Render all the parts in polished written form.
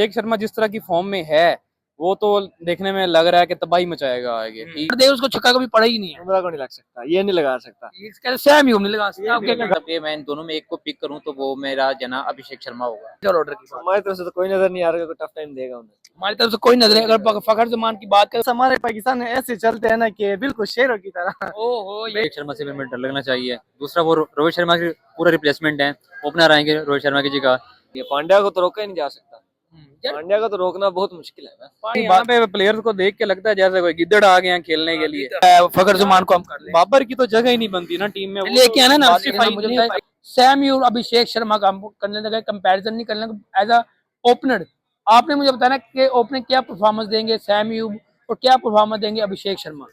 अभिषेक शर्मा जिस तरह की फॉर्म में है वो तो देखने में लग रहा है कि तबाही मचाएगा आगे। ठीक दे उसको छक्का कभी पड़ा ही नहीं है। उमरा को नहीं लग सकता, ये नहीं लगा सकता। ये सैम यूम नहीं लगा सकता। आपके क्या मतलब ये मैं इन दोनों में एक को पिक करूं तो वो मेरा जना अभिषेक शर्मा होगा। ऑर्डर की बात? हमारी तरफ से तो कोई नजर नहीं आ रहा, कोई टफ टाइम देगा उन्हें। हमारी तरफ से कोई नजर है। अगर फखर जमान की बात करें, हमारे पाकिस्तान में ऐसे चलते हैं ना कि बिल्कुल शेरों की तरह। ओहो ये अभिषेक शर्मा से भी हमें डर लगना चाहिए। दूसरा वो रोहित शर्मा के पूरा रिप्लेसमेंट है, ओपनर आएंगे रोहित शर्मा की जगह। ये पांड्या को तो रोका ही नहीं जा सकता, यार, पांड्या को तो रोकना बहुत मुश्किल है ना। यहाँ पे प्लेयर्स को देख के लगता है जैसे कोई गिद्दड़ आ गए हैं खेलने के लिए। फखर जमान को हम कर ले बाबर की तो जगह ही नहीं बनती ना टीम में। वो लेके आना ना तो आपसे justify मुझे नहीं बताइए, सैम यूर अभिषेक शर्मा का हम करने लगे, कंपैरिजन नहीं करने लगे एज अ ओपनर। आपने मुझे बताना कि ओपनर क्या परफॉर्मेंस देंगे सैम यूर और क्या परफॉर्मेंस देंगे अभिषेक शर्मा।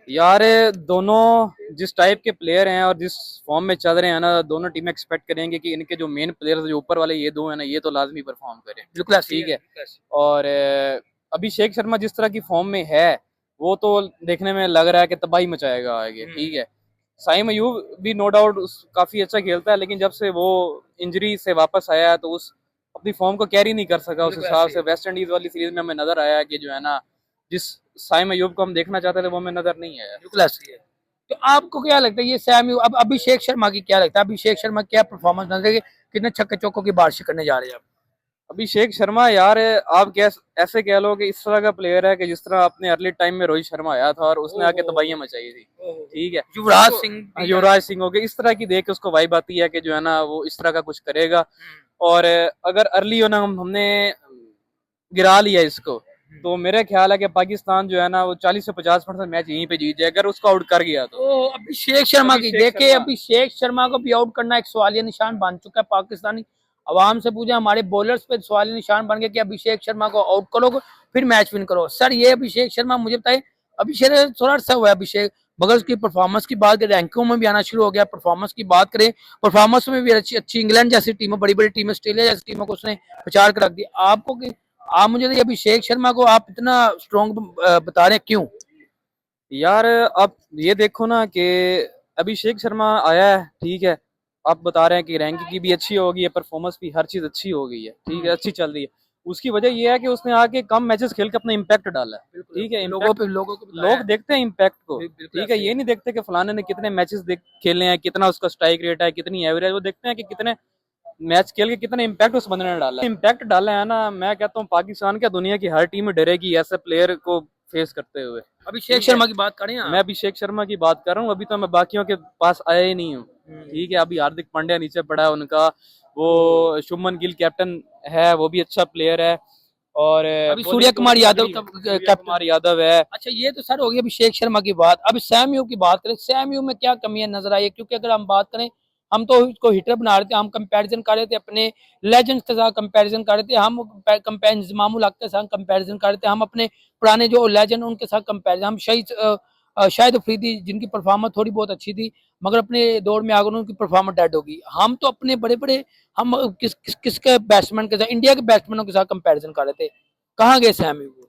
यार दोनों जिस टाइप के प्लेयर हैं और जिस फॉर्म में चल रहे हैं ना, दोनों टीमें एक्सपेक्ट करेंगे कि इनके जो मेन प्लेयर्स जो ऊपर वाले ये दो हैं ना, ये तो लाजमी परफॉर्म करें। बिल्कुल ठीक है। और अभिषेक शर्मा जिस तरह की फॉर्म में है वो तो देखने में लग रहा है कि तबाही मचाएगा आगे। ठीक है। साइम अयूब भी नो डाउट काफी अच्छा खेलता है, लेकिन जब से वो इंजरी से वापस आया है तो उस अपनी फॉर्म को कैरी नहीं कर सका उस हिसाब से। वेस्ट इंडीज वाली सीरीज में हमें नजर आया है कि जो है ना, जिस साइम अयूब को हम देखना चाहते थे वो हमें नजर नहीं आया। बिल्कुल ऐसी है। तो आपको क्या लगता है ये सैम यूर, अब अभिषेक शर्मा की क्या लगता है, अभिषेक शर्मा क्या परफॉर्मेंस नजर, कितने छक्के चौकों की बारिश करने जा रहे हैं आप? अभिषेक शर्मा यार आप क्या ऐसे कह लो कि इस तरह का प्लेयर है कि जिस तरह अपने अर्ली टाइम में रोहित शर्मा आया था और उसने आके तबाहियां मचाई थी। ठीक है। युवराज सिंह, युवराज सिंह हो गए, इस तरह की देख के उसको वाइब आती है कि जो है ना वो इस तरह का कुछ करेगा। और अगर अर्ली हो ना हमने गिरा लिया इसको तो मेरा ख्याल है कि पाकिस्तान जो है ना वो 40 से 50% मैच यहीं पे जीत जाए अगर उसको आउट कर गया तो। अभिषेक शर्मा की अभिषेक देखे, शर्मा। अभिषेक शर्मा को भी आउट करना एक सवालिया निशान बन चुका है। पाकिस्तानी अवाम से पूछे, हमारे बॉलर्स पे सवालिया निशान बन गया कि अभिषेक शर्मा को आउट करो फिर मैच विन करो। सर ये अभिषेक शर्मा मुझे बताए, अभिषेक थोड़ा सा हुआ है अभिषेक, मगर उसकी परफॉर्मेंस की बात करें रैंकिंग में भी आना शुरू हो गया। परफॉर्मेंस की बात करें, परफॉर्मेंस में भी अच्छी इंग्लैंड जैसी टीमों, बड़ी बड़ी टीम, ऑस्ट्रेलिया जैसी टीमों को उसने प्रचार कर रख दिया। आपको आप मुझे अभिषेक शर्मा को आप इतना स्ट्रॉन्ग बता रहे हैं क्यों? यार आप ये देखो ना कि अभिषेक शर्मा आया है। ठीक है। आप बता रहे हैं कि रैंकिंग की भी अच्छी हो गई है, परफॉर्मेंस भी, हर चीज अच्छी हो गई है। ठीक है। अच्छी चल रही है। उसकी वजह ये है कि उसने आके कम मैचेस खेल के अपना इम्पैक्ट डाला है। ठीक है। लोगों को लोग देखते हैं इम्पैक्ट को। ठीक है। ये नहीं देखते कि फलाने ने कितने मैचेस खेले हैं, कितना उसका स्ट्राइक रेट है, कितनी एवरेज। वो देखते हैं कि कितने मैच खेल के कितना इम्पैक्ट उस बंदे ने डाला है। इम्पैक्ट डाला है ना, मैं कहता हूँ पाकिस्तान क्या दुनिया की हर टीम डरेगी ऐसे प्लेयर को फेस करते हुए। अभिषेक शर्मा की बात करें मैं अभिषेक शर्मा की बात कर रहा हूँ, अभी तो मैं बाकियों के पास आया ही नहीं हूँ। ठीक है। अभी हार्दिक पांड्या नीचे पड़ा है उनका, वो शुभमन गिल कैप्टन है, वो भी अच्छा प्लेयर है। और अभी सूर्य कुमार यादव सूर्य कुमार यादव है। अच्छा ये तो सर हो गई अभिषेक शर्मा की बात। अब सैम यूर की बात करें, सैम यूर में क्या कमियां नजर आई है? क्योंकि अगर हम बात करें, हम तो इसको हिटर बना रहे थे, हम कंपैरिजन कर रहे थे अपने लेजेंड्स के साथ, कंपैरिजन कर रहे थे हम, इंजमामुल हक के साथ कंपैरिजन कर रहे थे हम, अपने पुराने जो लेजेंड उनके साथ कंपैरिजन, हम शाहिद अफरीदी जिनकी परफॉर्मेंस थोड़ी बहुत अच्छी थी मगर अपने दौर में आकर उनकी परफॉर्मेंस डेड होगी। हम तो अपने बड़े बड़े हम किसके बैट्समैन के साथ, इंडिया के बैट्समैनों के साथ कंपैरिजन कर रहे थे। कहाँ गए सैम यूर?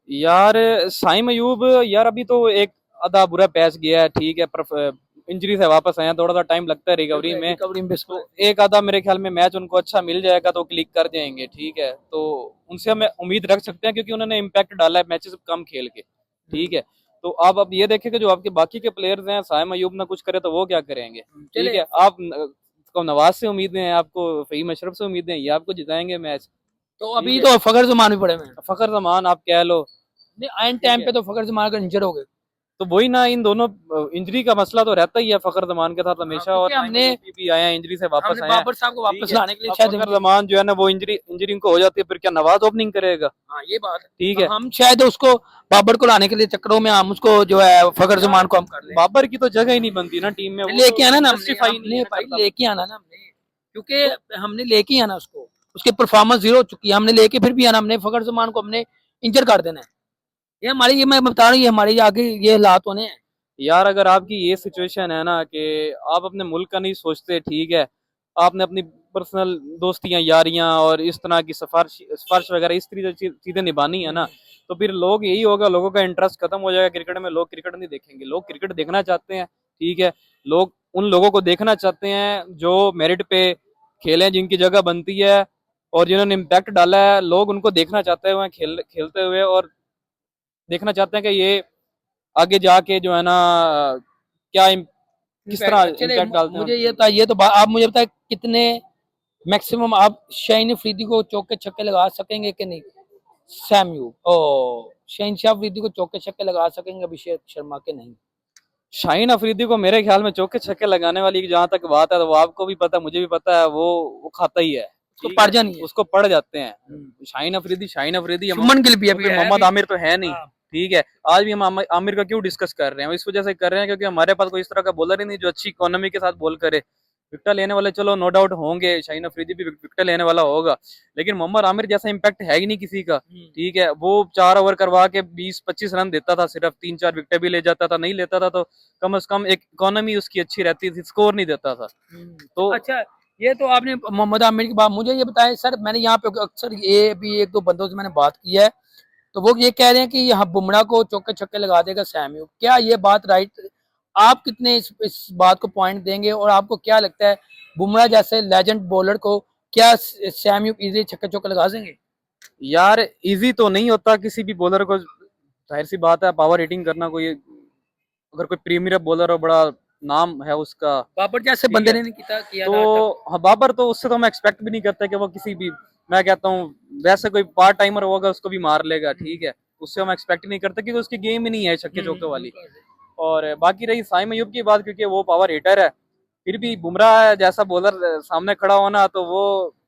यार साइम अयूब यार अभी तो एक आधा बुरा पैच गया है। ठीक है। इंजरी से वापस आया, थोड़ा सा टाइम लगता है रिकवरी में। तो एक आधा मेरे ख्याल में मैच उनको अच्छा मिल जाएगा तो क्लिक कर जाएंगे। ठीक है। तो उनसे हमें उम्मीद रख सकते हैं क्योंकि उन्होंने इम्पैक्ट डाला है मैचेस कम खेल के। ठीक है। तो आप अब ये देखें कि जो आपके बाकी के प्लेयर्स हैं, साइम अयूब ना कुछ करे तो वो क्या करेंगे। ठीक है। आप को नवाज से उम्मीदें हैं, आपको फहीम अशरफ से उम्मीदें हैं, ये आपको जिताएंगे मैच। तो अभी तो फखर जमान भी पड़े हुए हैं। फखर जमान आप कह लो, नहीं टाइम पे तो फखर जमान अगर इंजर हो गए तो वही ना, इन दोनों इंजरी का मसला तो रहता ही है फखर जमान के साथ हमेशा। और हमने भी आया इंजरी से वापस आया, बाबर साहब को वापस लाने के लिए शायद फखर जमान जो है ना वो इंजरी इनको हो जाती है, फिर क्या नवाज ओपनिंग करेगा। हाँ ये बात ठीक है। हम शायद उसको बाबर को लाने के लिए चक्करों में हम उसको जो है फखर जमान को हम कर लें। बाबर की तो जगह ही नहीं बनती ना टीम में, लेके आना ना हमने भाई, लेके आना ना हमने, क्योंकि हमने लेके ही आना उसको, उसकी परफॉर्मेंस जीरो हो चुकी है, हमने लेके फिर भी आना, हमने फखर जमान को हमने इंजर कर देना है। ये हमारी, ये मैं बता रहा हूँ, ये हमारे आगे ये हालात होने हैं। यार अगर आपकी ये सिचुएशन है ना कि आप अपने मुल्क का नहीं सोचते, ठीक है, आपने अपनी पर्सनल दोस्तियां यारियां और इस तरह की सिफारिश वगैरह इस तरह की चीजें निभानी है ना, तो फिर लोग यही होगा, लोगों का इंटरेस्ट खत्म हो जाएगा क्रिकेट में। लोग क्रिकेट नहीं देखेंगे, लोग क्रिकेट देखना चाहते हैं। ठीक है। लोग उन लोगों को देखना चाहते हैं जो मेरिट पे खेलें, जिनकी जगह बनती है। और जिन्होंने इम्पैक्ट डाला है, लोग उनको देखना चाहते हुए खेलते हुए, और देखना चाहते हैं कि ये आगे जाके जो है ना किस तरह चले इम्पैक्ट डालते हैं। मुझे ये तो आप मुझे बताए कितने मैक्सिमम आप शाहीन अफरीदी को चौके छक्के लगा सकेंगे कि नहीं? सैम ओ शहनशाह अफरीदी को चौके छक्के लगा सकेंगे अभिषेक शर्मा के नहीं? शाहीन अफरीदी को मेरे ख्याल में चौके छक्के लगाने वाली जहां तक बात है, तो वो आपको भी पता, मुझे भी पता है, वो खाता ही है, उसको पड़ जानी है। उसको पड़ जाते हैं। शाहीन अफरीदी शुभमन गिल भी अभी क्योंकि है मोहम्मद अभी। आमिर तो है नहीं। हाँ। ठीक है, आज भी हम आमिर का क्यों डिस्कस कर रहे हैं, इस वजह से कर रहे हैं क्योंकि हमारे पास कोई इस तरह का बॉलर ही नहीं जो अच्छी इकोनॉमी के साथ बॉल करे। विकेट लेने वाले चलो नो डाउट होंगे, शाहीन अफरीदी भी विकेट लेने वाला होगा, लेकिन मोहम्मद आमिर जैसा इम्पैक्ट है ही नहीं किसी का। ठीक है, वो 4 ओवर करवा के 20-25 रन देता था, सिर्फ 3-4 विकेट भी ले जाता था, नहीं लेता था तो कम से कम एक इकोनॉमी उसकी अच्छी रहती थी, स्कोर नहीं देता था। तो अच्छा, ये तो आपने मोहम्मद आमिर की बात, मुझे ये बताएं सर, मैंने यहाँ पे अक्सर ये भी एक दो बंदों से मैंने बात की है, तो वो ये कह रहे हैं कि यहाँ बुमराह को चौके छक्के लगा देगा सैम यूब। क्या ये बात राइट? आप कितने इस बात को पॉइंट देंगे, और आपको क्या लगता है बुमराह जैसे लेजेंड बॉलर को क्या सैम यूब इजीली छक्के चौके लगा देंगे? यार इजी तो नहीं होता किसी भी बॉलर को, जाहिर सी बात है, पावर हिटिंग करना, कोई अगर कोई प्रीमियर बॉलर हो, बड़ा नाम है उसका, बाबर जैसे ठीक बंदे है, ने किया था तो हाँ, बाबर तो उससे तो मैं एक्सपेक्ट भी नहीं करता कि वो किसी भी, मैं कहता हूँ वैसे कोई पार्ट टाइमर होगा उसको भी मार लेगा। ठीक है, उससे हम एक्सपेक्ट नहीं करते क्योंकि उसकी गेम ही नहीं है छक्के चौके वाली। और बाकी रही साइम अयूब की बात, क्योंकि वो पावर हिटर है, फिर भी बुमराह जैसा बॉलर सामने खड़ा होना, तो वो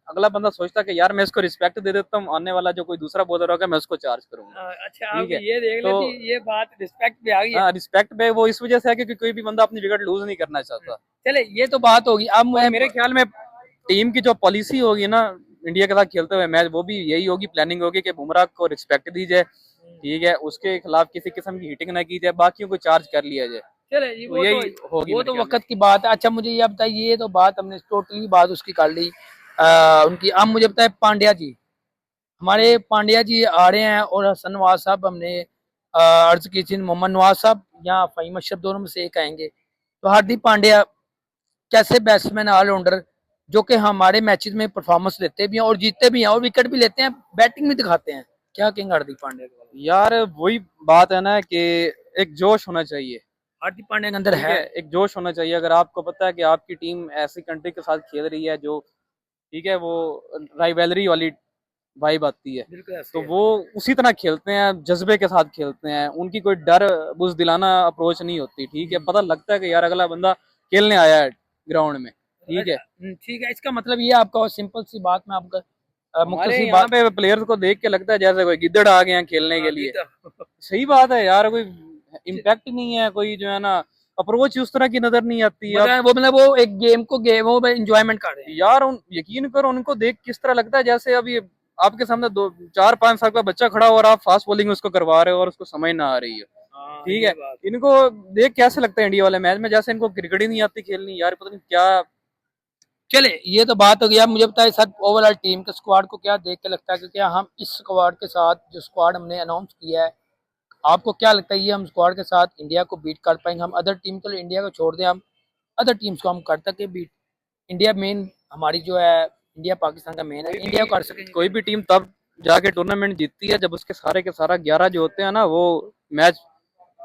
अगला बंदा सोचता कि यार मैं इसको रिस्पेक्ट दे देता हूँ, आने वाला जो कोई दूसरा बॉलर होगा मैं उसको चार्ज करूंगा। अच्छा, ठीक आप है, ये देख तो लें ये बात रिस्पेक्ट पे आ गई है। हाँ, रिस्पेक्ट पे वो इस वजह से है क्योंकि कोई भी बंदा अपनी विकेट लूज नहीं करना चाहता। चले, ये तो बात होगी। अब और मेरे ख्याल में टीम की जो पॉलिसी होगी ना इंडिया के साथ खेलते हुए मैच, वो भी यही होगी, प्लानिंग होगी कि बुमराह को रिस्पेक्ट दी जाए। ठीक है, उसके खिलाफ किसी किस्म की हिटिंग ना की जाए, बाकियों को चार्ज कर लिया जाए। चले जी, तो यही होगी वो मेरे तो ख्याल में। वक्त की बात है। अच्छा, मुझे ये बताइए, ये तो बात हमने टोटली बात उसकी कर ली उनकी। अब मुझे बताए पांड्या जी, हमारे पांड्या जी आ रहे हैं, और हसन नवाज साहब हमने अर्ज की थी, मोहम्मद नवाज साहब या फहीम अशरफ दोनों में से एक आएंगे। तो हार्दिक पांड्या कैसे बैट्समैन ऑलराउंडर जो कि हमारे मैचेस में परफॉर्मेंस देते भी हैं और जीतते भी हैं और विकेट भी लेते हैं, बैटिंग भी दिखाते हैं, क्या कहेंगे हार्दिक पांड्या के बारे में? यार वही बात है ना कि एक जोश होना चाहिए। हार्दिक पांड्या के अंदर ठीक है। है, एक जोश होना चाहिए। अगर आपको पता है कि आपकी टीम ऐसी कंट्री के साथ खेल रही है जो, ठीक है, वो राइवलरी वाली वाइब आती है, बिल्कुल ऐसे तो है। वो उसी तरह खेलते हैं, जज्बे के साथ खेलते हैं, उनकी कोई डर बुजदिलाना अप्रोच नहीं होती। ठीक है, पता लगता है कि यार अगला बंदा खेलने आया है ग्राउंड में। ठीक है, ठीक है, इसका मतलब ये आपका सिंपल सी बात में आपका हमारे मुख्तसर यहाँ बात। पे प्लेयर्स को देख के लगता है जैसे कोई गिद्दड़ आ गए हैं खेलने के लिए। सही बात है यार, कोई इम्पैक्ट नहीं है, कोई जो है ना अप्रोच उस तरह की नजर नहीं आती है। वो मतलब वो एक गेम को वो एंजॉयमेंट कर रहे हैं। यार यकीन करो, उनको देख किस तरह लगता है जैसे अभी आपके सामने 2-4-5 साल का बच्चा खड़ा हो और आप फास्ट बॉलिंग उसको करवा रहे हो और उसको समझ ना आ रही है। ठीक है, इनको देख कैसे लगता है इंडिया वाले मैच में जैसे इनको क्रिकेट ही नहीं आती खेलनी, यार पता नहीं क्या। चले, ये तो बात हो गई। अब मुझे बताइए सर, ओवरऑल टीम के स्क्वाड को क्या देख के लगता है कि क्या हम इस स्क्वाड के साथ, जो स्क्वाड हमने अनाउंस किया है, आपको क्या लगता है ये हम स्क्वाड के साथ इंडिया को बीट कर पाएंगे? हम अदर टीम को, इंडिया को छोड़ दें, हम अदर टीम्स को हम कर सके बीट? इंडिया मेन हमारी जो है, इंडिया पाकिस्तान का मेन है, इंडिया को कर सकेंगे? कोई भी टीम तब जाके टूर्नामेंट जीतती है जब उसके सारे के सारा 11 जो होते हैं ना वो मैच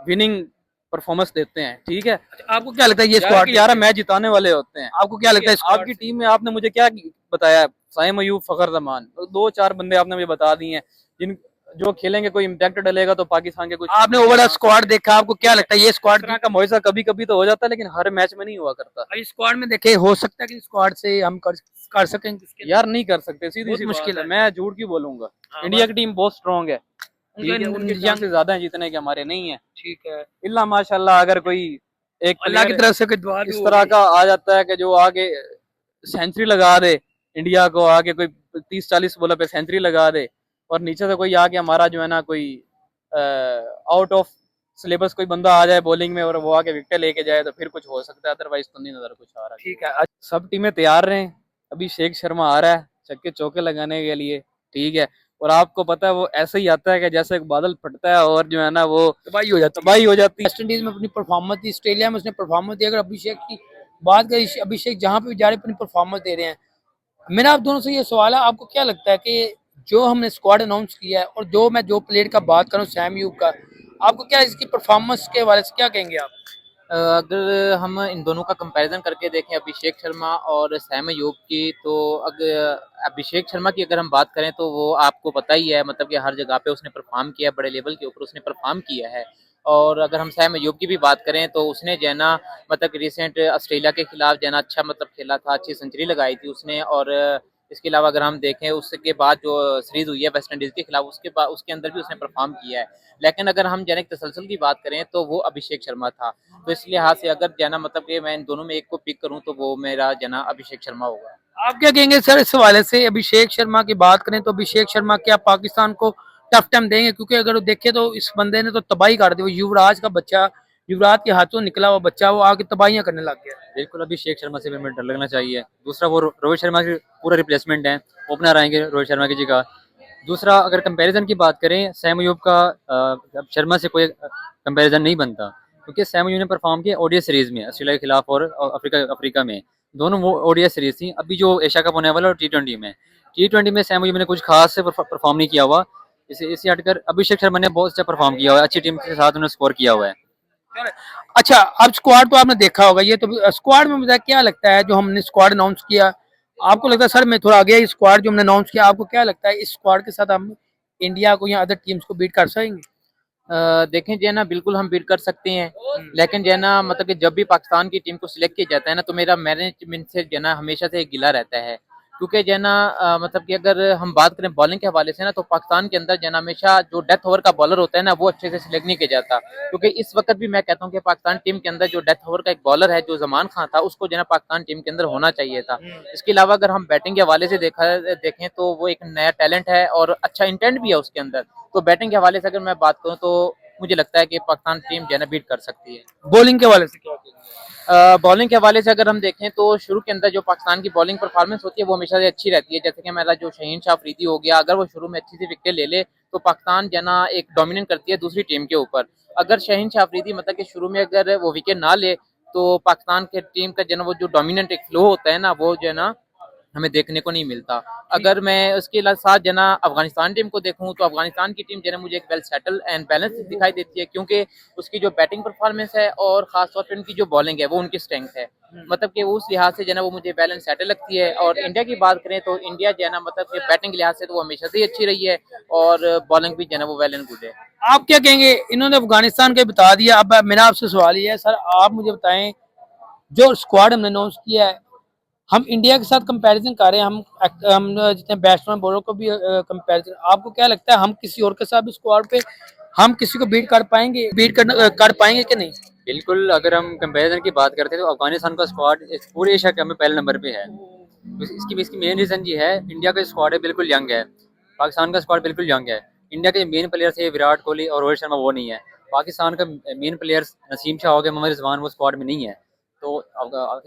विनिंग परफॉर्मेंस देते हैं। ठीक है, अच्छा, आपको क्या लगता है ये स्क्वाड 11 मैच जिताने वाले होते हैं। आपको क्या लगता है आपकी टीम में आपने मुझे क्या बताया, साइम अयूब, फखर जमान, 2-4 बंदे आपने मुझे बता दिए हैं जिन जो खेलेंगे, कोई इम्पैक्ट डलेगा तो पाकिस्तान के कुछ। आपने ओवरऑल स्क्वाड देखा, आपको क्या लगता है ये स्क्वाड तरह का मुआवजा कभी कभी तो हो जाता है लेकिन हर मैच में नहीं हुआ करता। इस स्क्वाड में देखे हो सकता है कि स्क्वाड से हम कर सकेंगे? यार नहीं कर सकते, सीधी बहुत सी मुश्किल बात है, है। मैं झूठ क्यों बोलूंगा। हाँ, इंडिया की टीम बहुत स्ट्रांग है। ठीक है, उनके उनके चांसेस ज्यादा हैं जीतने के, हमारे नहीं है। ठीक है, इल्ला माशाल्लाह अगर कोई एक अल्लाह की player तरफ से कोई दुआ भी इस होगी। तरह का आ जाता है कि जो आगे सेंचुरी लगा दे, इंडिया को आगे कोई 30-40 बॉलर पे सेंचुरी लगा दे, और नीचे से कोई आके हमारा जो है ना कोई आउट ऑफ सिलेबस कोई बंदा आ जाए बॉलिंग में और वो आके विकेट लेके जाए तो फिर कुछ हो सकता है, अदरवाइज तो नहीं नजर कुछ आ रहा। ठीक है, सब टीमें तैयार रहें, अभी शेख शर्मा आ रहा है छक्के चौके लगाने के लिए। ठीक है, और आपको पता है वो ऐसे ही आता है कि जैसे एक बादल फटता है और जो है ना वो तबाही हो जाती है। तबाही हो जाती है। वेस्ट इंडीज में अपनी परफॉर्मेंस दी, ऑस्ट्रेलिया में उसने परफॉर्मेंस दी। अगर अभिषेक की बात करें, अभिषेक जहां पे भी जा रहे अपनी परफॉर्मेंस दे रहे हैं। मेरा आप दोनों से ये सवाल है, आपको क्या लगता है कि जो हमने स्क्वाड अनाउंस किया है और जो प्लेयर का बात करूं सैम यूब का, आपको क्या इसकी परफॉर्मेंस के हवाले से क्या कहेंगे आप? अगर हम इन दोनों का कंपैरिजन करके देखें अभिषेक शर्मा और सैम अयूब की, तो अगर अभिषेक शर्मा की अगर हम बात करें तो वो आपको पता ही है, मतलब कि हर जगह पे उसने परफॉर्म किया, बड़े लेवल के ऊपर उसने परफॉर्म किया है। और अगर हम सैम अयूब की भी बात करें तो उसने जो है ना, मतलब कि रिसेंट ऑस्ट्रेलिया के खिलाफ जो है ना अच्छा मतलब खेला था, अच्छी सेंचुरी लगाई थी उसने। और इसके अलावा अगर हम देखें उसके बाद जो सीरीज हुई है वेस्ट इंडीज के खिलाफ, उसके बाद उसके अंदर भी उसने परफॉर्म किया है। लेकिन अगर हम जैनिक तसलसल की बात करें तो वो अभिषेक शर्मा था। तो इस लिहाज से अगर जना मतलब कि मैं इन दोनों में एक को पिक करूं तो वो मेरा जना अभिषेक शर्मा होगा। आप क्या कहेंगे सर इस हवाले से? अभिषेक शर्मा की बात करें तो अभिषेक शर्मा क्या पाकिस्तान को टफ टाइम देंगे? क्योंकि अगर देखें तो इस बंदे ने तो तबाही कर दी, वो युवराज का बच्चा, युवराज के हाथों निकला हुआ बच्चा, वो आगे तबाहियां करने लग गया। बिल्कुल अभिषेक शर्मा से हमें डर लगना चाहिए। दूसरा वो रोहित शर्मा की पूरा रिप्लेसमेंट है, ओपनर आएंगे रोहित शर्मा की जगह। दूसरा अगर कंपैरिजन की बात करें सैम अयूब का, शर्मा से कोई कंपैरिजन नहीं बनता, क्योंकि सैम अयूब ने परफॉर्म किया ओडीआई सीरीज में ऑस्ट्रेलिया के खिलाफ और अफ्रीका अफ्रीका में, दोनों वो ओडीआई सीरीज थी। अभी जो एशिया कप होने वाला और टी20 में सैम अयूब ने कुछ खास से परफॉर्म नहीं किया हुआ। इसे हटकर अभिषेक शर्मा ने बहुत अच्छा परफॉर्म किया हुआ है, अच्छी टीम के साथ उन्होंने स्कोर किया हुआ है। अच्छा, अब स्क्वाड तो आपने देखा होगा, ये तो स्क्वाड में मुझे क्या लगता है जो हमने स्क्वाड अनाउंस किया, आपको लगता है सर मैं थोड़ा आगे, स्क्वाड जो हमने अनाउंस किया, आपको क्या लगता है इस स्क्वाड के साथ हम इंडिया को या अदर टीम्स को बीट कर सकेंगे? देखें जो है ना, बिल्कुल हम बीट कर सकते हैं। लेकिन जो है ना, मतलब कि जब भी पाकिस्तान की टीम को सिलेक्ट किया जाता है ना, तो मेरा मैनेजमेंट से जो है ना हमेशा से एक गिला रहता है। क्योंकि जो है ना मतलब कि अगर हम बात करें बॉलिंग के हवाले से ना, तो पाकिस्तान के अंदर जो है ना हमेशा जो डेथ ओवर का बॉलर होता है ना, वो अच्छे से सिलेक्ट नहीं किया जाता। क्योंकि इस वक्त भी मैं कहता हूँ कि पाकिस्तान टीम के अंदर जो डेथ ओवर का एक बॉलर है, जो जमान खान था, उसको जो है ना पाकिस्तान टीम के अंदर होना चाहिए था। इसके अलावा अगर हम बैटिंग के हवाले से देखें तो वो एक नया टैलेंट है और अच्छा इंटेंट भी है उसके अंदर। तो बैटिंग के हवाले से अगर मैं बात करूँ तो मुझे लगता है कि पाकिस्तान टीम जो है ना बीट कर सकती है। बॉलिंग के हवाले से क्या कहेंगे? बॉलिंग के हवाले से अगर हम देखें तो शुरू के अंदर जो पाकिस्तान की बॉलिंग परफॉर्मेंस होती है वो हमेशा से अच्छी रहती है। जैसे कि हमारा जो शहीन शाह अफरीदी हो गया, अगर वो शुरू में अच्छी सी विकेट ले ले तो पाकिस्तान जो है ना एक डोमिनेट करती है दूसरी टीम के ऊपर। अगर शहीन शाह अफरीदी मतलब कि शुरू में अगर वो विकेट ना ले तो पाकिस्तान के टीम का जो है ना वो जो डोमिनेंट एक फ्लो होता है ना, वो जो है ना हमें देखने को नहीं मिलता। अगर मैं उसके साथ जो है ना अफगानिस्तान टीम को देखूं तो अफगानिस्तान की टीम जो है ना मुझे एक वेल सेटल एंड बैलेंस दिखाई देती है, क्योंकि उसकी जो बैटिंग परफॉर्मेंस है और खासतौर पर उनकी जो बॉलिंग है वो उनकी स्ट्रेंथ है। मतलब कि उस लिहाज से जो है ना वो मुझे बैलेंस सेटल लगती है। और इंडिया की बात करें तो इंडिया जो है ना मतलब कि बैटिंग के लिहाज से तो वो हमेशा से ही अच्छी रही है और बॉलिंग भी जो है ना वो वेल एंड गुड है। आप क्या कहेंगे? इन्होंने अफगानिस्तान का बता दिया, अब मेरा आपसे सवाल ये है सर, आप मुझे बताएं जो स्क्वाड हमने अनाउंस किया है, हम इंडिया के साथ कंपैरिजन कर रहे हैं, हम जितने बैट्समैन बॉलर को भी कंपैरिजन, आपको क्या लगता है हम किसी और के साथ भी स्क्वाड पे हम किसी को बीट कर पाएंगे, कर पाएंगे कि नहीं? बिल्कुल अगर हम कंपैरिजन की बात करते हैं तो अफगानिस्तान का स्क्वाड पूरे एशिया कप में पहले नंबर पे है। इसकी मेन रीजन ये है, इंडिया का स्क्वाड है बिल्कुल यंग है, पाकिस्तान का स्क्वाड बिल्कुल यंग है। इंडिया के मेन प्लेयर्स है विराट कोहली और रोहित शर्मा, वो नहीं है। पाकिस्तान का मेन प्लेयर्स नसीम शाह हो गया, मोहम्मद रिजवान, वो स्क्वाड में नहीं है। तो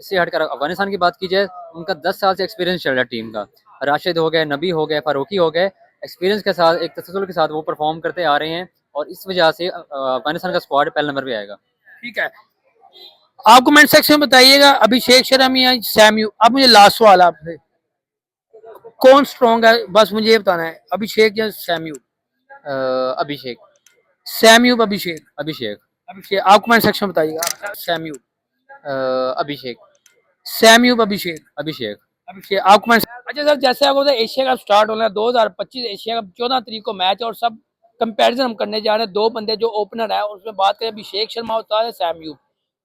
इससे हटकर अफगानिस्तान की बात की जाए, उनका 10 साल से एक्सपीरियंस चल रहा है टीम का। राशिद हो गए, नबी हो गए, फारूकी हो गए, एक्सपीरियंस के साथ एक तसल्सल के साथ वो परफॉर्म करते आ रहे हैं और इस वजह से अफगानिस्तान का स्क्वाड पहले नंबर पे आएगा। ठीक है, आप कमेंट सेक्शन में बताइएगा अभिषेक शर्मा या सैम यूब। अब मुझे लास्ट सवाल आपसे, कौन स्ट्रॉन्ग है, बस मुझे ये बताना है, अभिषेक या सैम यूब? अभिषेक। सैम यूब अभिषेक? अभिषेक। अभिषेक, आप कमेंट सेक्शन में बताइएगा। सैम यूब? अभिषेक। सैम यूब अभिषेक? अभिषेक। अभिषेक, आप कमेंट। अच्छा सर, जैसे आपको पता है एशिया कप स्टार्ट होना है 2025 एशिया कप 14 तारीख को मैच, और सब कंपैरिजन हम करने जा रहे हैं। दो बंदे जो ओपनर है उसमें बात करें, अभिषेक शर्मा होता है, सैम यूब।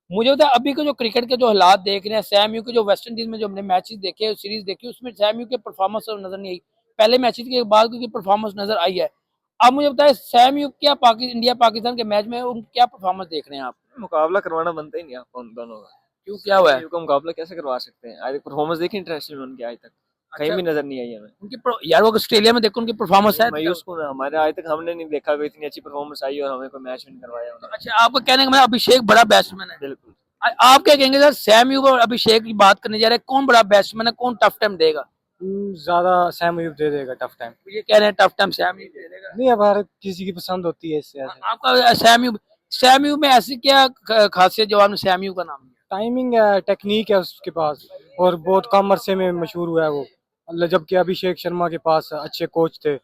मुझे होता है अभी के जो क्रिकेट के जो हालात देख रहे हैं, सैम यूब के जो वेस्ट इंडीज में जो हमने मैचेस देखे, सीरीज देखी, उसमें सैम यूब के परफॉर्मेंस नजर नहीं आई। पहले मैचेस के बाद की परफॉर्मेंस नजर आई है। अब मुझे बताया सैम यूब क्या इंडिया पाकिस्तान के मैच में उन क्या परफॉर्मेंस देख रहे हैं आप? मुकाबला करवाना बनता ही नहीं आपको उन दोनों का। क्यों, क्या हुआ है? का मुकाबला कैसे करवा सकते हैं? आज परफॉर्मेंस देखी इंटरनेशनल में उनकी, आज तक कहीं भी नजर नहीं आई हमें। उनकी यार वो ऑस्ट्रेलिया में देखो उनकी परफॉर्मेंस है। मायूस को ना, हमारे आज तक हमने नहीं देखा कोई इतनी अच्छी परफॉर्मेंस आई और हमें कोई मैच नहीं करवाया उन्होंने। अच्छा, आपको कहने का मतलब अभिषेक बड़ा बैट्समैन है? बिल्कुल। आप क्या कहेंगे सर, सैम यूब और अभिषेक की बात करने जा रहे हैं, कौन बड़ा बैट्समैन है, कौन टफ टाइम देगा? ज्यादा सैम अयूब दे देगा टफ टाइम। ये कह रहे हैं टफ टाइम सैम यूब दे देगा। नहीं, अब हर किसी की पसंद होती है इससे। ऐसे आपका सैम यूब में ऐसी क्या खासियत जो आपने सैम यूब का नाम लिया? टाइमिंग है, टेक्निक है उसके पास, और बहुत कम अरसे में मशहूर हुआ है वो। जबकि अभिषेक शर्मा के पास अच्छे कोच थे,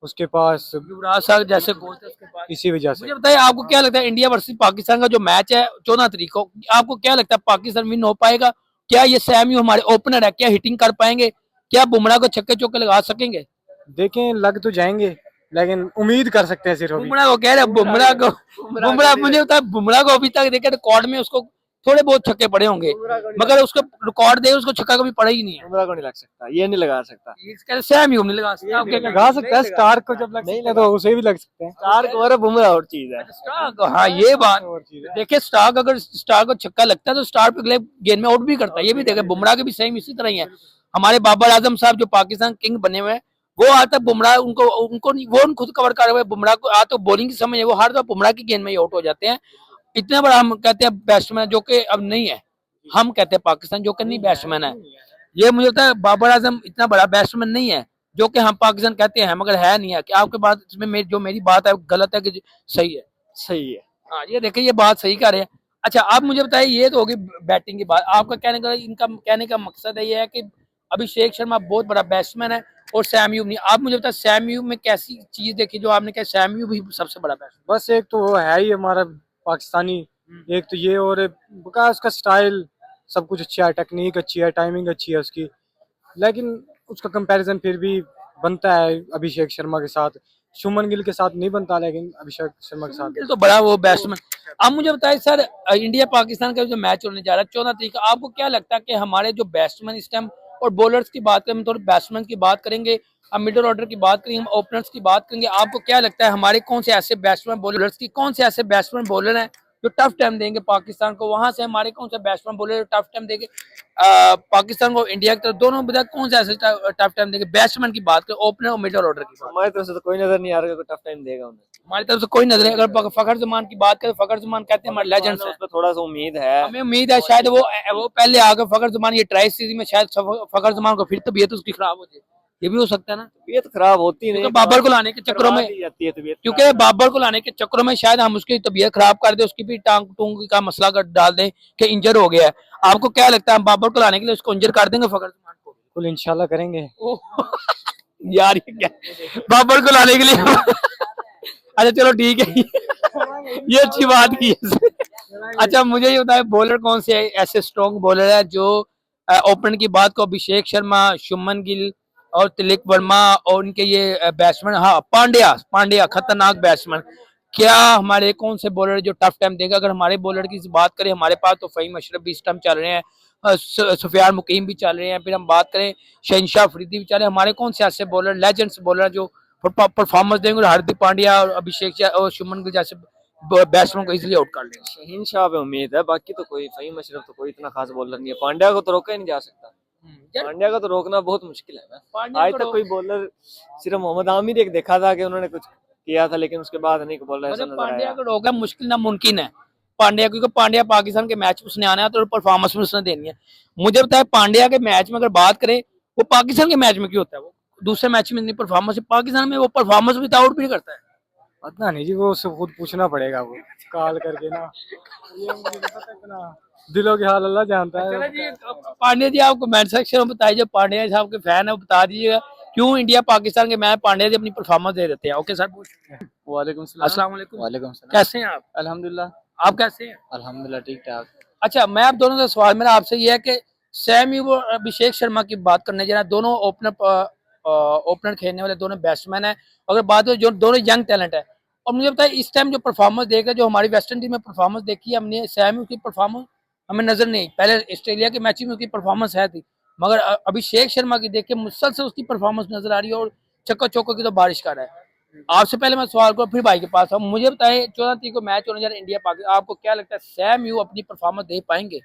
उसके पास युवराज साहब जैसे कोच है उसके पास। इसी वजह से। मुझे बताइए आपको क्या लगता है इंडिया वर्सेस पाकिस्तान का जो मैच है 14 तारीख को, आपको क्या लगता है पाकिस्तान विन हो पाएगा? क्या ये सैम यूं हमारे ओपनर है, क्या हिटिंग कर पाएंगे? क्या बुमराह को छक्के चौके लगा सकेंगे? देखें, लग तो जाएंगे, लेकिन उम्मीद कर सकते हैं सिर्फ अभी। बुमराह को कह रहे हैं, बुमराह मुझे बता, बुमराह को अभी तक देखे रिकॉर्ड में उसको थोड़े बहुत छक्के पड़े होंगे, मगर उसको रिकॉर्ड दे उसको छक्का कभी पड़ा ही नहीं है। बुमराह को नहीं लग सकता, ये नहीं लगा सकता। सैम यूं नहीं लगा सकता, आप क्या कहते हैं? लगा सकता है, स्टार को जब लग सकता है तो उसे भी लग सकते हैं। स्टार को और बुमराह और चीज है। स्टार हाँ ये बात और चीज़ है। देखिए, स्टार अगर स्टार को छक्का लगता है तो स्टार पे अगले गेंद में आउट भी करता है, ये भी देखे। बुमराह के भी सेम इसी तरह ही है। हमारे बाबर आजम साहब जो पाकिस्तान किंग बने हुए हैं, वो आज तक बुमराह उनको उनको नहीं- वो खुद कवर कर रहे हैं बुमराह को। आज तो बॉलिंग की समझ है, वो हर दफा बुमराह की गेंद में ही आउट हो जाते हैं। इतना बड़ा हम कहते हैं बैट्समैन जो कि अब नहीं है, हम कहते हैं पाकिस्तान जो कि नहीं बैट्समैन है, ये मुझे लगता है बाबर आजम इतना बड़ा बैट्समैन नहीं है जो कि हम पाकिस्तान कहते हैं, मगर है नहीं है। कि आपके बात इसमें जो मेरी बात है गलत है कि सही है? सही है। हाँ ये देखिए, ये बात सही कर रहे हैं। अच्छा आप मुझे बताइए, ये तो होगी बैटिंग की बात। आपका कहने का मकसद है ये है कि अभिषेक शर्मा बहुत बड़ा बैट्समैन है और सैम यूब नहीं। आप मुझे बताइए सैम यूब में कैसी चीज देखी जो आपने कहा सैम यूब ही सबसे बड़ा बैट्समैन? बस एक तो वो है ही हमारा पाकिस्तानी, एक तो ये, और बिकॉज उसका स्टाइल सब कुछ अच्छा है, टेक्निक अच्छी है, टाइमिंग अच्छी है उसकी, लेकिन उसका कंपैरिजन फिर भी बनता है अभिषेक शर्मा के साथ। शुभमन गिल के साथ नहीं बनता, लेकिन अभिषेक शर्मा के साथ। गिल तो बड़ा वो बैट्समैन। आप मुझे बताइए सर, इंडिया पाकिस्तान का जो मैच होने जा रहा है 14 तारीख को, आपको क्या लगता है कि हमारे जो बैट्समैन इस टाइम, और बॉलर्स की बात करें, हम थोड़ी बैट्समैन की बात करेंगे, हम मिडिल ऑर्डर की बात करेंगे, हम ओपनर्स की बात करेंगे, आपको क्या लगता है हमारे कौन से ऐसे बैट्समैन बॉलर्स की कौन से ऐसे बैट्समैन बॉलर हैं जो टफ टाइम देंगे पाकिस्तान को? वहां से हमारे कौन से बैट्समैन बॉलर टफ टाइम देंगे पाकिस्तान को, इंडिया की तरफ, दोनों बता कौन से ऐसे टफ टाइम देंगे? बैट्समैन की बात करें, ओपनर और मिडिल ऑर्डर की बात। हमारी तरफ से तो कोई नजर नहीं आ रहा कि टफ टाइम देगा उन्हें। हमारी तरफ से कोई नजर नहीं। अगर फखर जमान की बात करें, फखर जमान कहते हैं हमारे लेजेंड्स हैं, उस पर थोड़ा सा उम्मीद है। हमें उम्मीद है शायद वो पहले आकर फखर जमान ये ट्राई सीरीज में शायद फखर जमान को फिर तबीयत उसकी खराब हो जाए, ये भी हो सकता है ना, तबीयत खराब होती नहीं, क्योंकि बाबर को लाने के चक्करों में, जाती है तबीयत। क्योंकि बाबर को लाने के चक्करों में शायद हम उसकी तबीयत खराब कर दे, उसकी भी टांग टूंग का मसला कर डाल दें कि इंजर हो गया है। आपको क्या लगता है हम बाबर को लाने के लिए उसको इंजर कर देंगे फखर जमान को? बिल्कुल इंशाल्लाह करेंगे। यार ये क्या, बाबर को लाने के लिए अच्छा चलो ठीक है, ये अच्छी बात की है। अच्छा मुझे ये बताए बॉलर कौन से ऐसे स्ट्रॉन्ग बॉलर है जो ओपन की बात को अभिषेक शर्मा, शुभमन गिल और तिलक वर्मा और उनके ये बैट्समैन, हाँ पांड्या खतरनाक बैट्समैन, क्या हमारे कौन से बॉलर जो टफ टाइम देगा? अगर हमारे बॉलर की बात करें, हमारे पास तो फहीम अशरफ भी इस टाइम चल रहे हैं, सुफियान मुकीम भी चल रहे हैं, फिर हम बात करें शहनशाह अफरीदी भी चल रहे हैं। हमारे कौन से ऐसे बॉलर लेजेंड्स बॉलर जो परफॉर्मेंस देंगे और हार्दिक पांड्या और अभिषेक और शुभमन गिल जैसे बैट्समैन को इजीली आउट कर लेंगे? शहीन शाह पे उम्मीद है, बाकी तो कोई फहीम अशरफ तो कोई इतना खास बॉलर नहीं है। पांड्या को तो रोका ही नहीं जा सकता, पांड्या का तो रोकना बहुत मुश्किल है ना। आज तक कोई बॉलर, सिर्फ मोहम्मद आमिर एक देखा था कि उन्होंने कुछ किया था, लेकिन उसके बाद नहीं बॉलर ऐसा नजर पांड्या आया। को रोकना मुश्किल नामुमकिन है पांड्या, क्योंकि पांड्या पाकिस्तान के मैच उसने आना है तो परफॉर्मेंस भी उसने देनी है। मुझे बताया पांड्या के मैच में अगर बात करें, वो पाकिस्तान के मैच में क्यों होता है, वो दूसरे मैच में नहीं परफॉर्मेंस, पाकिस्तान में वो परफॉर्मेंस विदाउट भी करता है। पता नहीं जी, वो उससे खुद पूछना पड़ेगा, वो कॉल करके ना। ये मुझे नहीं पता, इतना दिलों के हाल अल्लाह जानता चलो है। जी, पांड्या जी आप कमेंट सेक्शन में बताइए, जो पांड्या साहब के फैन है वो बता दीजिएगा क्यों इंडिया पाकिस्तान के मैच पांड्या जी अपनी परफॉर्मेंस दे देते हैं। ओके सर, वालेकुम सलाम। अस्सलाम वालेकुम। वालेकुम सलाम। कैसे हैं आप? अल्हम्दुलिल्लाह। आप कैसे हैं? अल्हम्दुलिल्लाह ठीक ठाक। अच्छा मैं आप दोनों से सवाल मेरा आपसे ये है कि सैम यूब और अभिषेक शर्मा की बात करने जा रहा है, दोनों ओपनर खेलने वाले दोनों बैट्समैन है। अगर बात हो जो दोनों यंग टैलेंट है, और मुझे बताया इस टाइम जो परफॉर्मेंस देख जो हमारी वेस्ट इंडीज में परफॉर्मेंस देखी हमने, सैम यूब की परफॉर्मेंस हमें नजर नहीं, पहले ऑस्ट्रेलिया के मैच में उसकी परफॉर्मेंस है थी, मगर अभिषेक शर्मा की देख के मुसलसल उसकी परफॉर्मेंस नजर आ रही है और चक्का चौका की तो बारिश कर रहा है। आपसे पहले मैं सवाल करूँ फिर भाई के पास आऊँ, मुझे बताएं 14 तारीख को मैच होने जा रहा है इंडिया पाकिस्तान, आपको क्या लगता है सैम यूब अपनी परफॉर्मेंस दे पाएंगे?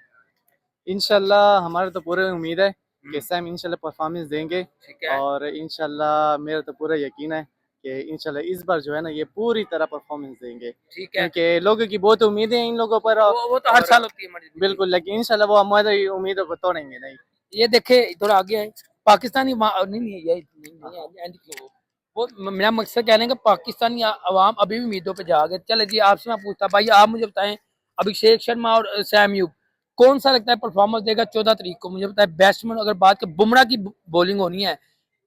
इंशाल्लाह हमारे तो पूरे उम्मीद है कि सैम इंशाल्लाह परफॉर्मेंस देंगे, ठीक है। और इंशाल्लाह मेरा तो पूरा यकीन है कि इंशाल्लाह इस बार जो है ना ये पूरी तरह परफॉर्मेंस देंगे, ठीक है, क्योंकि लोगों की बहुत उम्मीदें हैं इन लोगों पर। वो तो हर साल होती है हमारी। बिल्कुल, लेकिन इंशाल्लाह वो हमारी उम्मीदों को तोड़ेंगे नहीं। ये देखे थोड़ा आगे है पाकिस्तानी नहीं ये नहीं, वो मेरा मकसद कहने का पाकिस्तानी अवाम अभी भी उम्मीदों पे जा गए। चले जी आपसे मैं पूछता भाई, आप मुझे बताएं अभिषेक शर्मा और सैम यूब कौन सा लगता है परफॉर्मेंस देगा 14 तारीख को? मुझे बताए बैट्समैन, अगर बात कर बुमराह की बॉलिंग होनी है,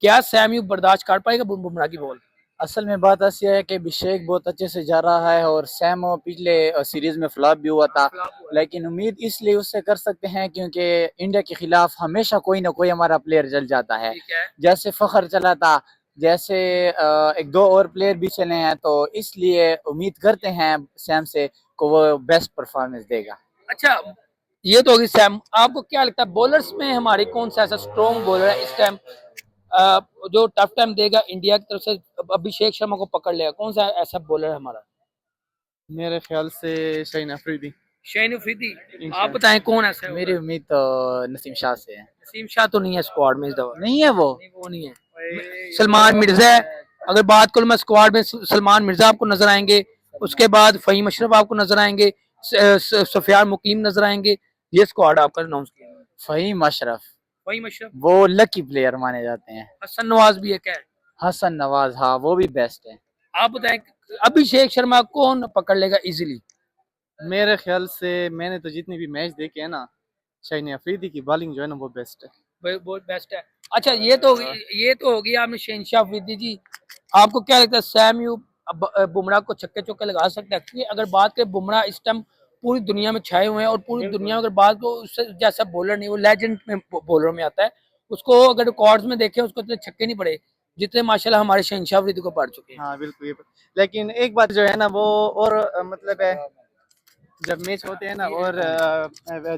क्या सैम यूब बर्दाश्त कर पाएगा बुमराह की बॉल? असल में बात ऐसी है कि अभिषेक बहुत अच्छे से जा रहा है और सैम पिछले सीरीज में फ्लॉप भी हुआ था, लेकिन उम्मीद इसलिए उससे कर सकते हैं क्योंकि इंडिया के खिलाफ हमेशा कोई ना कोई हमारा प्लेयर जल जाता है। ठीक है। जैसे फखर चला था, जैसे एक दो और प्लेयर भी चले हैं, तो इसलिए उम्मीद करते हैं सैम से को वो बेस्ट परफॉर्मेंस देगा। अच्छा, ये तो होगी सैम। आपको क्या लगता है बॉलर्स में हमारे कौन सा ऐसा स्ट्रॉन्ग बॉलर है इस टाइम जो टफ टाइम देगा इंडिया की तरफ से, अभिषेक शर्मा को पकड़ लेगा? कौन सा ऐसा बॉलर है हमारा? मेरे ख्याल से शाहीन अफरीदी। शाहीन अफरीदी। आप बताएं कौन ऐसा है? मेरी उम्मीद तो नसीम शाह से है। नसीम शाह तो नहीं है स्क्वाड में इस दफा। नहीं है वो? नहीं, वो नहीं है। सलमान मिर्जा है। अगर बात करूं मैं स्क्वाड में, सलमान मिर्जा आपको नजर आएंगे, उसके बाद फहीम अशरफ आपको नजर आएंगे, सफियान मुकीम नजर आएंगे। ये स्क्वाड आपका अनाउंस किया। फहीम अशरफ, फहीम अशरफ, वो लकी प्लेयर माने जाते हैं। हसन नवाज भी है क्या? हसन नवाज, हाँ वो भी बेस्ट है। आप बताएं अभिषेक शर्मा कौन पकड़ लेगा इजीली? मेरे ख्याल से मैंने तो जितने भी मैच देखे हैं ना, शाहीन अफरीदी की बॉलिंग जो है ना वो बेस्ट है। बहुत बेस्ट है। अच्छा, ये तो होगी आपने शहनशाह अफरीदी जी। आपको क्या लगता है सैम यूब बुमराह को छक्के चौके लगा सकता है? क्योंकि अगर बात करें बुमराह इस टाइम पूरी दुनिया में छाए हुए हैं, और पूरी दुनिया में अगर बात को उससे जैसा बॉलर नहीं, वो लेजेंड में बॉलर में आता है। उसको अगर रिकॉर्ड्स में देखें, उसको इतने छक्के नहीं पड़े जितने माशाल्लाह हमारे शहनशाह अफरीदी को पड़ चुके हैं। हाँ बिल्कुल, ये लेकिन एक बात जो है ना वो, और मतलब है जब मैच होते हैं ना, और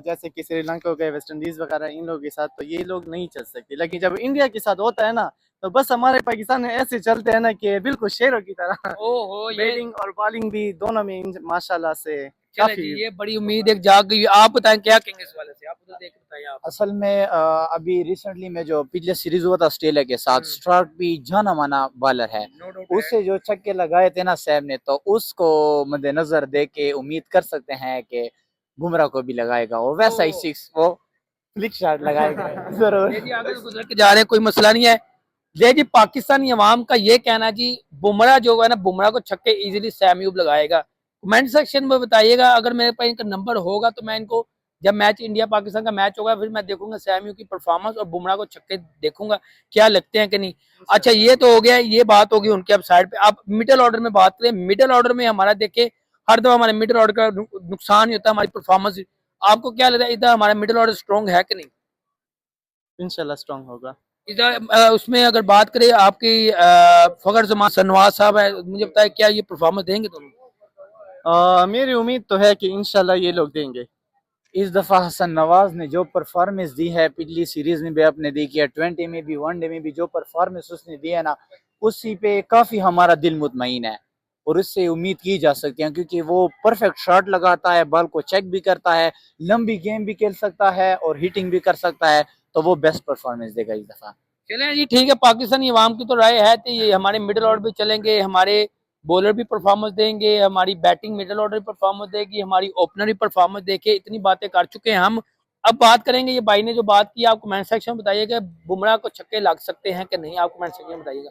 जैसे कि श्रीलंका हो गए, वेस्ट इंडीज वगैरह, इन लोगों के साथ तो ये लोग नहीं चल सकते, लेकिन जब इंडिया के साथ होता है ना, तो बस हमारे पाकिस्तान में ऐसे चलते हैं ना कि बिल्कुल शेरों की तरह। ओहो, ये बैटिंग और बॉलिंग भी दोनों में माशाल्लाह से चले काफी। जी, ये बड़ी उम्मीद एक जाग गई। आप बताएं क्या कहेंगे इस वाले से? आप तो देख बताइए आप। असल में अभी रिसेंटली में जो पिछले सीरीज हुआ था ऑस्ट्रेलिया के साथ, स्टार्क भी जाना माना बॉलर है, नो डाउट उससे जो छक्के लगाए थे ना सैम ने, तो उसको मद्देनजर देख के उम्मीद कर सकते हैं कि बुमराह को भी लगाएगा, और वैसा ही सिक्स वो फ्लिक शॉट लगाएगा जरूर। जी, आगे गुजर के जा रहे हैं, कोई मसला नहीं है। ले जी, पाकिस्तानी अवाम का ये कहना जी, बुमराह जो है ना, बुमराह को छक्के इजीली सैम यूब लगाएगा। कमेंट सेक्शन में बताइएगा, अगर मेरे पास इनका नंबर होगा तो मैं इनको, जब मैच इंडिया पाकिस्तान का मैच होगा, फिर मैं देखूंगा सैम यूब की परफॉर्मेंस और बुमराह को छक्के देखूंगा क्या लगते हैं कि नहीं। अच्छा, ये तो हो गया, ये बात होगी उनके अब साइड पे। आप मिडिल ऑर्डर में बात करें, मिडिल ऑर्डर में हमारा देखे, हर दफा हमारे मिडिल ऑर्डर का नुकसान ही होता है, हमारी परफॉर्मेंस। आपको क्या लगता है इधर हमारा मिडिल ऑर्डर स्ट्रॉन्ग है कि नहीं? इंशाल्लाह स्ट्रांग होगा। इधर उसमें अगर बात करें आपकी फखर जमान नवाज साहब है, मुझे बताए क्या ये परफॉर्मेंस देंगे दोनों? मेरी उम्मीद तो है कि इंशाल्लाह ये लोग देंगे। इस दफा हसन नवाज ने जो परफॉर्मेंस दी है, पिछली सीरीज में भी आपने देखी है, 20 में भी, वनडे में भी जो परफॉर्मेंस उसने दी है ना, उसी पे काफी हमारा दिल मुतमईन है, और उससे उम्मीद की जा सकती है क्योंकि वो परफेक्ट शॉट लगाता है, बॉल को चेक भी करता है, लंबी गेम भी खेल सकता है और हिटिंग भी कर सकता है, तो वो बेस्ट परफॉर्मेंस देगा इस दफा। चलें जी, ठीक है। पाकिस्तानी अवाम की तो राय है तो ये हमारे मिडिल ऑर्डर भी चलेंगे, हमारे बॉलर भी परफॉर्मेंस देंगे, हमारी बैटिंग मिडिल ऑर्डर भी परफॉर्मेंस देगी, हमारी ओपनर भी परफॉर्मेंस देखे। इतनी बातें कर चुके हैं हम। अब बात करेंगे, ये भाई ने जो बात की, आप कमेंट सेक्शन में बताइएगा बुमराह को छक्के लग सकते हैं कि नहीं, आप कमेंट सेक्शन में बताइएगा।